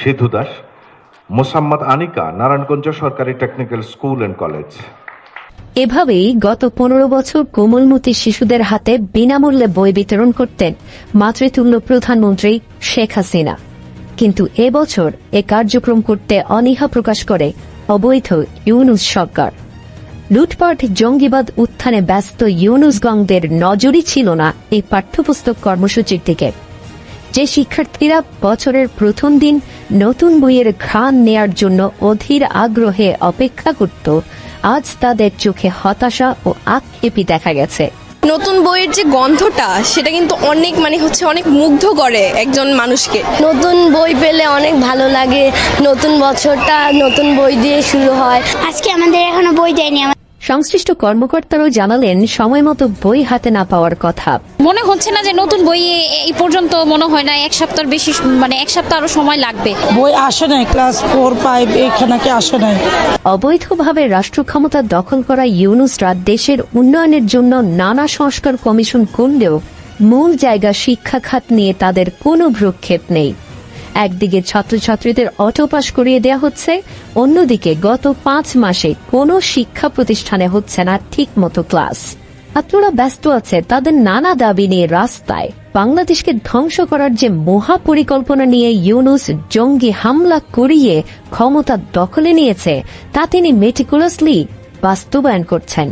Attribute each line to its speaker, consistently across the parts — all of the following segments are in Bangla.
Speaker 1: সিধু দাস, মোসাম্মদ আনিকা, নারায়ণগঞ্জ সরকারি টেকনিক্যাল স্কুল অ্যান্ড কলেজ।
Speaker 2: এভাবেই গত 15 বছর কোমলমতি শিশুদের হাতে বিনামূল্যে বই বিতরণ করতেন মাতৃতুল্য প্রধানমন্ত্রী শেখ হাসিনা। কিন্তু এবছর এ কার্যক্রম করতে অনীহা প্রকাশ করে অবৈধ ইউনূস সরকার। লুটপাট জঙ্গিবাদ উত্থানে ব্যস্ত ইউনূসগণদের নজরই ছিল না এই পাঠ্যপুস্তক কর্মসূচির দিকে। যে শিক্ষার্থীরা বছরের প্রথম দিন নতুন বইয়ের ঘ্রাণ নেয়ার জন্য অধীর আগ্রহে অপেক্ষা করত, আজ তাদের চোখে হতাশা ও আক্ষেপই দেখা গেছে।
Speaker 3: নতুন বইয়ের যে গন্ধটা সেটা কিন্তু অনেক মুগ্ধ করে একজন মানুষকে।
Speaker 4: নতুন বই পেলে অনেক ভালো লাগে। নতুন বছরটা নতুন বই দিয়ে শুরু হয়।
Speaker 5: আজকে আমাদের এখনো বই দেয়নি।
Speaker 2: সংশ্লিষ্ট কর্মকর্তারাও জানালেন সময় মতো বই হাতে না পাওয়ার কথা।
Speaker 6: মনে হচ্ছে না যে নতুন বই এই পর্যন্ত মনে হয় না এক সপ্তাহ বেশি, এক সপ্তাহ আরো সময় লাগবে।
Speaker 7: বই আসে নাই, ক্লাস 4, 5 এখানে আসে নাই।
Speaker 2: অবৈধভাবে রাষ্ট্র ক্ষমতা দখল করা ইউনূসরা দেশের উন্নয়নের জন্য নানা সংস্কার কমিশন করলেও মূল জায়গা শিক্ষা খাত নিয়ে তাদের কোনো ভ্রুক্ষেপ নেই। একদিকে ছাত্রছাত্রীদের অটো পাস করিয়ে দেওয়া হচ্ছে, অন্যদিকে গত 5 মাসে কোনো শিক্ষা প্রতিষ্ঠানে হচ্ছে না ঠিক মতো ক্লাস। ছাত্ররা ব্যস্ত আছে তাদের নানা দাবি নিয়ে রাস্তায়। বাংলাদেশকে ধ্বংস করার যে মহা পরিকল্পনা নিয়ে ইউনূস জঙ্গি হামলা করিয়ে ক্ষমতা দখলে নিয়েছে তা তিনি মেটিকুলাসলি বাস্তবায়ন করছেন।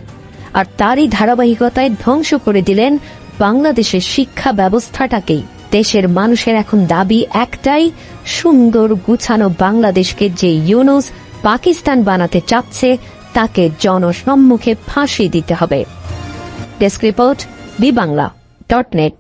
Speaker 2: আর তারই ধারাবাহিকতায় ধ্বংস করে দিলেন বাংলাদেশের শিক্ষা ব্যবস্থাটাকেই। দেশের মানুষের এখন দাবি একটাই, সুন্দর গুছানো বাংলাদেশকে যে ইউনূস পাকিস্তান বানাতে চাচ্ছে তাকে জনসম্মুখে ফাঁসি দিতে হবে। Desk report, বিবাংলা.net।